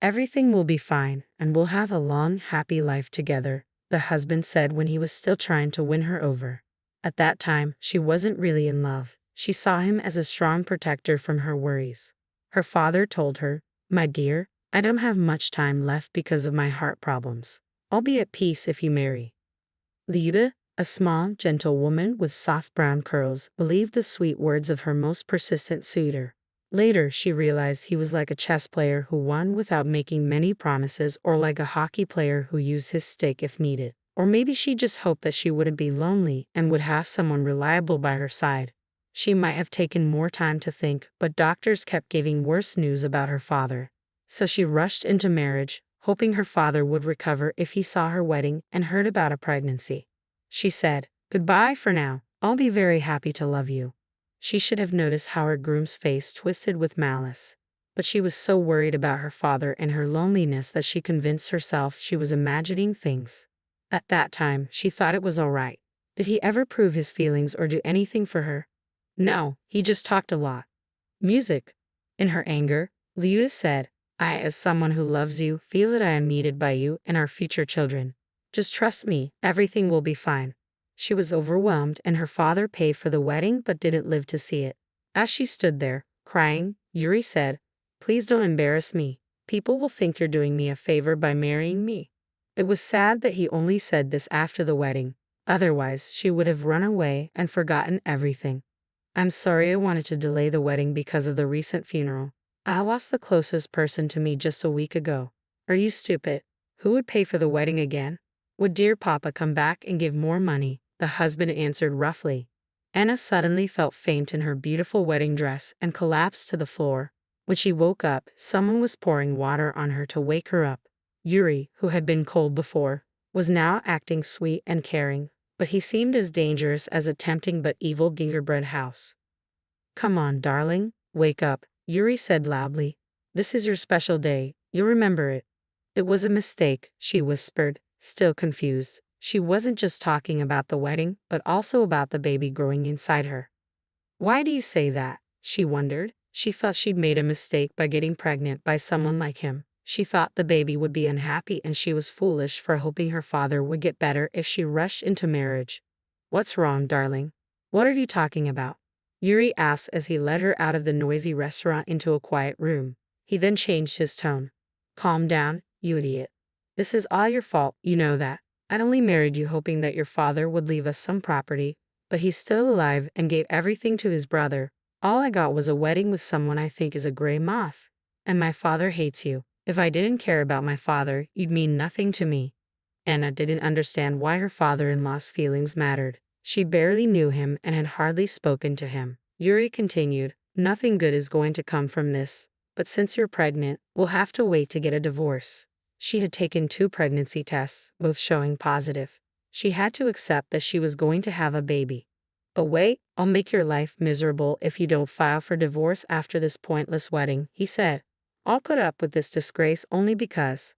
Everything will be fine, and we'll have a long, happy life together, the husband said when he was still trying to win her over. At that time, she wasn't really in love. She saw him as a strong protector from her worries. Her father told her, "My dear, I don't have much time left because of my heart problems. I'll be at peace if you marry." Lyuda, a small, gentle woman with soft brown curls, believed the sweet words of her most persistent suitor. Later, she realized he was like a chess player who won without making many promises, or like a hockey player who used his stick if needed. Or maybe she just hoped that she wouldn't be lonely and would have someone reliable by her side. She might have taken more time to think, but doctors kept giving worse news about her father. So she rushed into marriage, hoping her father would recover if he saw her wedding and heard about a pregnancy. She said, "Goodbye for now. I'll be very happy to love you." She should have noticed how her groom's face twisted with malice. But she was so worried about her father and her loneliness that she convinced herself she was imagining things. At that time, she thought it was all right. Did he ever prove his feelings or do anything for her? No, he just talked a lot. Music. In her anger, Lyuda said, "I, as someone who loves you, feel that I am needed by you and our future children. Just trust me, everything will be fine." She was overwhelmed, and her father paid for the wedding but didn't live to see it. As she stood there, crying, Yuri said, "Please don't embarrass me. People will think you're doing me a favor by marrying me." It was sad that he only said this after the wedding. Otherwise, she would have run away and forgotten everything. "I'm sorry I wanted to delay the wedding because of the recent funeral. I lost the closest person to me just a week ago." "Are you stupid? Who would pay for the wedding again? Would dear Papa come back and give more money?" the husband answered roughly. Anna suddenly felt faint in her beautiful wedding dress and collapsed to the floor. When she woke up, someone was pouring water on her to wake her up. Yuri, who had been cold before, was now acting sweet and caring, but he seemed as dangerous as a tempting but evil gingerbread house. "Come on, darling, wake up," Yuri said loudly. "This is your special day, you'll remember it." "It was a mistake," she whispered, still confused. She wasn't just talking about the wedding, but also about the baby growing inside her. "Why do you say that?" she wondered. She felt she'd made a mistake by getting pregnant by someone like him. She thought the baby would be unhappy, and she was foolish for hoping her father would get better if she rushed into marriage. "What's wrong, darling? What are you talking about?" Yuri asked as he led her out of the noisy restaurant into a quiet room. He then changed his tone. "Calm down, you idiot. This is all your fault, you know that. I'd only married you hoping that your father would leave us some property, but he's still alive and gave everything to his brother. All I got was a wedding with someone I think is a gray moth. And my father hates you. If I didn't care about my father, you'd mean nothing to me." Anna didn't understand why her father-in-law's feelings mattered. She barely knew him and had hardly spoken to him. Yuri continued, "Nothing good is going to come from this, but since you're pregnant, we'll have to wait to get a divorce." She had taken 2 pregnancy tests, both showing positive. She had to accept that she was going to have a baby. "But wait, I'll make your life miserable if you don't file for divorce after this pointless wedding," he said. "I'll put up with this disgrace only because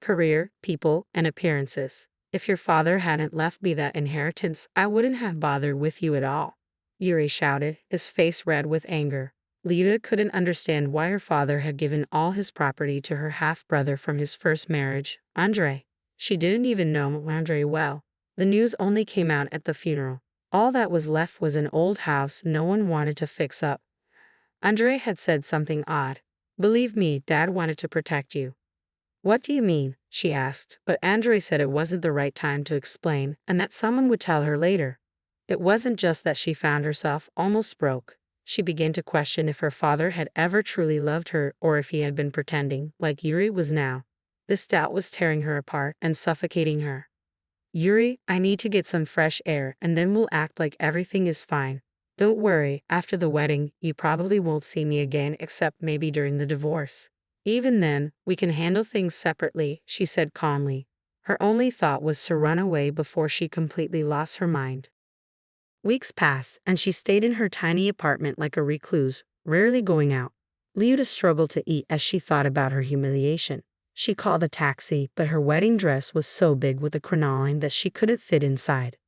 career, people, and appearances. If your father hadn't left me that inheritance, I wouldn't have bothered with you at all," Yuri shouted, his face red with anger. Lyuda couldn't understand why her father had given all his property to her half-brother from his first marriage, Andrei. She didn't even know Andrei well. The news only came out at the funeral. All that was left was an old house no one wanted to fix up. Andrei had said something odd. "Believe me, Dad wanted to protect you." "What do you mean?" she asked, but Andrei said it wasn't the right time to explain and that someone would tell her later. It wasn't just that she found herself almost broke. She began to question if her father had ever truly loved her or if he had been pretending, like Yuri was now. This doubt was tearing her apart and suffocating her. "Yuri, I need to get some fresh air and then we'll act like everything is fine. Don't worry, after the wedding, you probably won't see me again except maybe during the divorce. Even then, we can handle things separately," she said calmly. Her only thought was to run away before she completely lost her mind. Weeks passed, and she stayed in her tiny apartment like a recluse, rarely going out. Lyuda struggled to eat as she thought about her humiliation. She called a taxi, but her wedding dress was so big with a crinoline that she couldn't fit inside.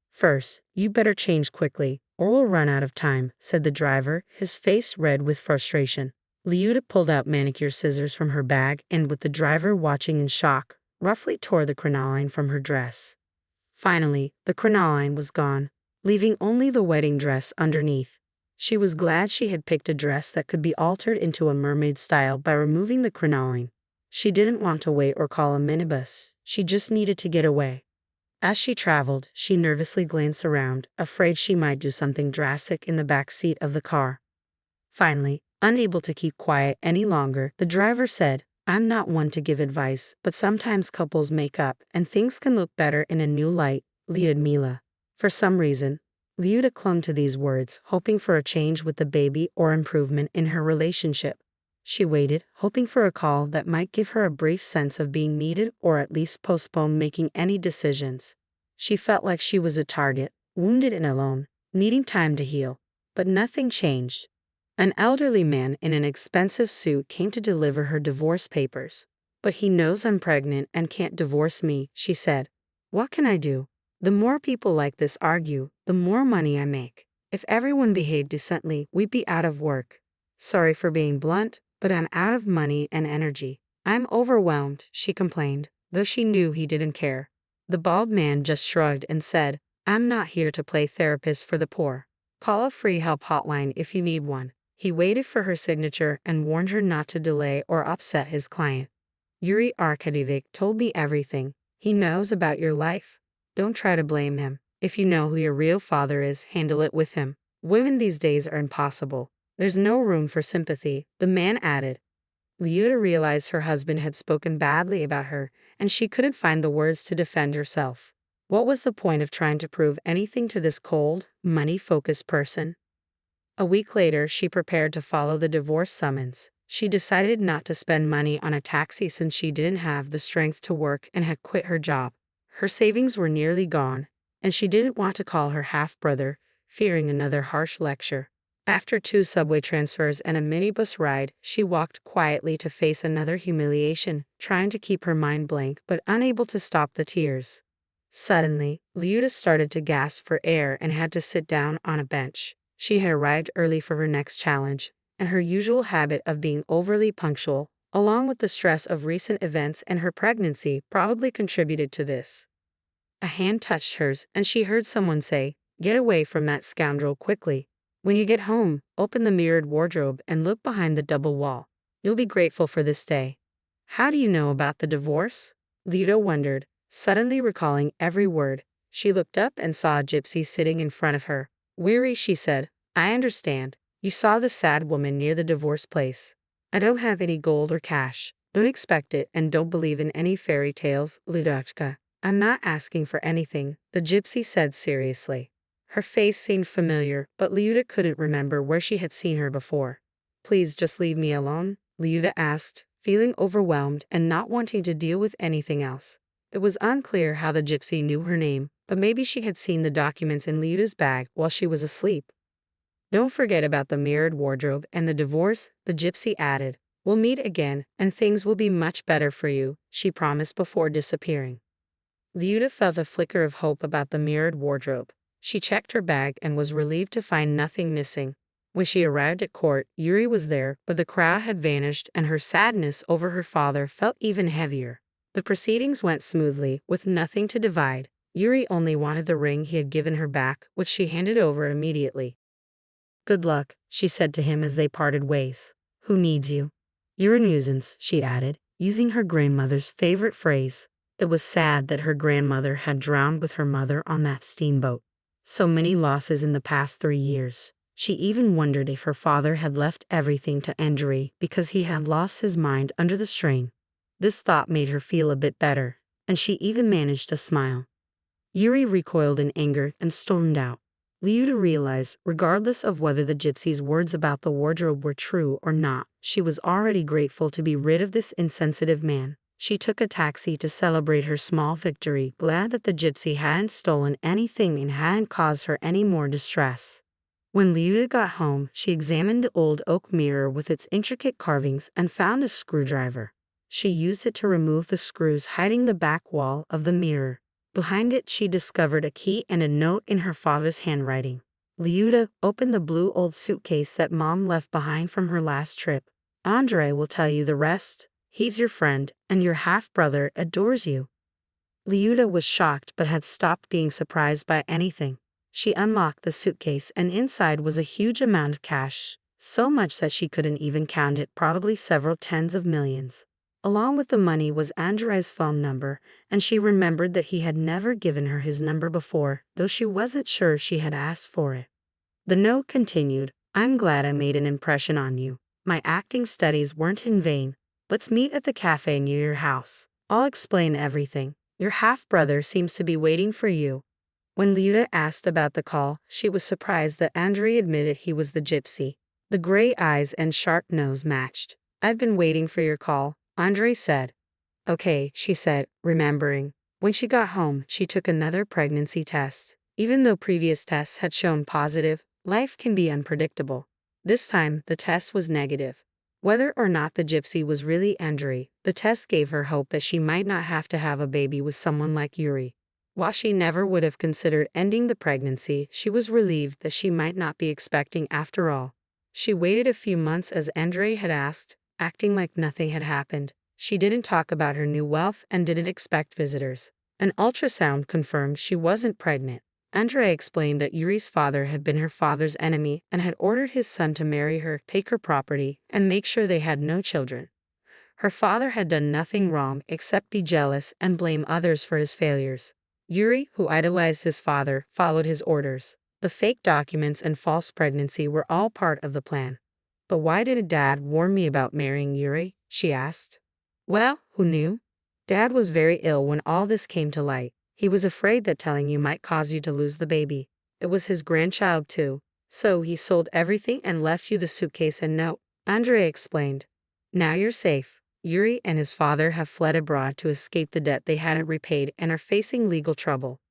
"First, you better change quickly, or we'll run out of time," said the driver, his face red with frustration. Liuta pulled out manicure scissors from her bag and, with the driver watching in shock, roughly tore the crinoline from her dress. Finally, the crinoline was gone, leaving only the wedding dress underneath. She was glad she had picked a dress that could be altered into a mermaid style by removing the crinoline. She didn't want to wait or call a minibus, she just needed to get away. As she traveled, she nervously glanced around, afraid she might do something drastic in the back seat of the car. Finally, unable to keep quiet any longer, the driver said, "I'm not one to give advice, but sometimes couples make up and things can look better in a new light, Lyudmila." For some reason, Liuta clung to these words, hoping for a change with the baby or improvement in her relationship. She waited, hoping for a call that might give her a brief sense of being needed or at least postpone making any decisions. She felt like she was a target, wounded and alone, needing time to heal. But nothing changed. An elderly man in an expensive suit came to deliver her divorce papers. "But he knows I'm pregnant and can't divorce me," she said. "What can I do? The more people like this argue, the more money I make. If everyone behaved decently, we'd be out of work. Sorry for being blunt, but I'm out of money and energy. I'm overwhelmed," she complained, though she knew he didn't care. The bald man just shrugged and said, "I'm not here to play therapist for the poor. Call a free help hotline if you need one." He waited for her signature and warned her not to delay or upset his client. "Yuri Arkadyevic told me everything. He knows about your life. Don't try to blame him. If you know who your real father is, handle it with him. Women these days are impossible. There's no room for sympathy," the man added. Liuta realized her husband had spoken badly about her, and she couldn't find the words to defend herself. What was the point of trying to prove anything to this cold, money-focused person? A week later, she prepared to follow the divorce summons. She decided not to spend money on a taxi since she didn't have the strength to work and had quit her job. Her savings were nearly gone, and she didn't want to call her half-brother, fearing another harsh lecture. After 2 subway transfers and a minibus ride, she walked quietly to face another humiliation, trying to keep her mind blank but unable to stop the tears. Suddenly, Liuta started to gasp for air and had to sit down on a bench. She had arrived early for her next challenge, and her usual habit of being overly punctual, along with the stress of recent events and her pregnancy, probably contributed to this. A hand touched hers, and she heard someone say, "Get away from that scoundrel quickly. When you get home, open the mirrored wardrobe and look behind the double wall. You'll be grateful for this day." "How do you know about the divorce?" Liuta wondered, suddenly recalling every word. She looked up and saw a gypsy sitting in front of her. Weary, she said, "I understand. You saw the sad woman near the divorce place. I don't have any gold or cash. Don't expect it and don't believe in any fairy tales, Ludachka. I'm not asking for anything," the gypsy said seriously. Her face seemed familiar, but Liuta couldn't remember where she had seen her before. "Please just leave me alone?" Liuta asked, feeling overwhelmed and not wanting to deal with anything else. It was unclear how the gypsy knew her name, but maybe she had seen the documents in Liuta's bag while she was asleep. "Don't forget about the mirrored wardrobe and the divorce," the gypsy added. "We'll meet again, and things will be much better for you," she promised before disappearing. Liuta felt a flicker of hope about the mirrored wardrobe. She checked her bag and was relieved to find nothing missing. When she arrived at court, Yuri was there, but the crowd had vanished and her sadness over her father felt even heavier. The proceedings went smoothly, with nothing to divide. Yuri only wanted the ring he had given her back, which she handed over immediately. "Good luck," she said to him as they parted ways. "Who needs you?" "You're a nuisance," she added, using her grandmother's favorite phrase. It was sad that her grandmother had drowned with her mother on that steamboat. So many losses in the past 3 years. She even wondered if her father had left everything to Andrei because he had lost his mind under the strain. This thought made her feel a bit better, and she even managed to smile. Yuri recoiled in anger and stormed out. Liuta realized, regardless of whether the gypsy's words about the wardrobe were true or not, she was already grateful to be rid of this insensitive man. She took a taxi to celebrate her small victory, glad that the gypsy hadn't stolen anything and hadn't caused her any more distress. When Liuta got home, she examined the old oak mirror with its intricate carvings and found a screwdriver. She used it to remove the screws hiding the back wall of the mirror. Behind it, she discovered a key and a note in her father's handwriting. Liuta opened the blue old suitcase that Mom left behind from her last trip. Andre will tell you the rest. He's your friend, and your half-brother adores you. Liuta was shocked but had stopped being surprised by anything. She unlocked the suitcase and inside was a huge amount of cash, so much that she couldn't even count it, probably several tens of millions. Along with the money was Andrei's phone number, and she remembered that he had never given her his number before, though she wasn't sure she had asked for it. The note continued, "I'm glad I made an impression on you. My acting studies weren't in vain. Let's meet at the cafe near your house. I'll explain everything. Your half-brother seems to be waiting for you." When Liuta asked about the call, she was surprised that Andrei admitted he was the gypsy. The gray eyes and sharp nose matched. "I've been waiting for your call," Andrei said. "Okay," she said, remembering. When she got home, she took another pregnancy test. Even though previous tests had shown positive, life can be unpredictable. This time, the test was negative. Whether or not the gypsy was really Andrei, the test gave her hope that she might not have to have a baby with someone like Yuri. While she never would have considered ending the pregnancy, she was relieved that she might not be expecting after all. She waited a few months as Andrei had asked, acting like nothing had happened. She didn't talk about her new wealth and didn't expect visitors. An ultrasound confirmed she wasn't pregnant. Andrei explained that Yuri's father had been her father's enemy and had ordered his son to marry her, take her property, and make sure they had no children. Her father had done nothing wrong except be jealous and blame others for his failures. Yuri, who idolized his father, followed his orders. The fake documents and false pregnancy were all part of the plan. "But why did Dad warn me about marrying Yuri?" she asked. "Well, who knew? Dad was very ill when all this came to light. He was afraid that telling you might cause you to lose the baby. It was his grandchild too. So he sold everything and left you the suitcase and note," Andrei explained. "Now you're safe. Yuri and his father have fled abroad to escape the debt they hadn't repaid and are facing legal trouble."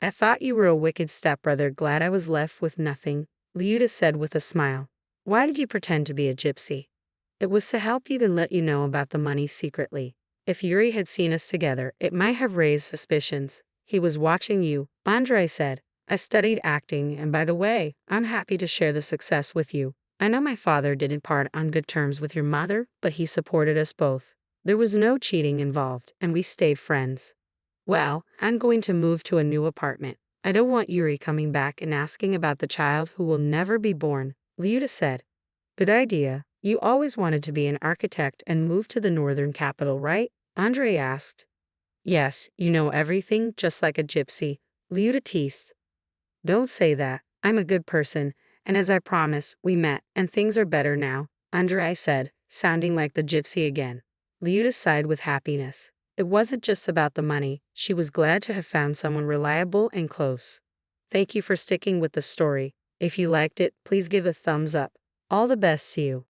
"I thought you were a wicked stepbrother, glad I was left with nothing," Liuta said with a smile. "Why did you pretend to be a gypsy?" "It was to help you and let you know about the money secretly. If Yuri had seen us together, it might have raised suspicions. He was watching you," Andrei said. "I studied acting, and by the way, I'm happy to share the success with you. I know my father didn't part on good terms with your mother, but he supported us both. There was no cheating involved, and we stayed friends. Well, I'm going to move to a new apartment. I don't want Yuri coming back and asking about the child who will never be born," Liuta said. "Good idea. You always wanted to be an architect and move to the northern capital, right?" Andrei asked. "Yes, you know everything, just like a gypsy," Liuta teased. "Don't say that. I'm a good person, and as I promised, we met, and things are better now," Andrei said, sounding like the gypsy again. Liuta sighed with happiness. It wasn't just about the money. She was glad to have found someone reliable and close. Thank you for sticking with the story. If you liked it, please give a thumbs up. All the best to you.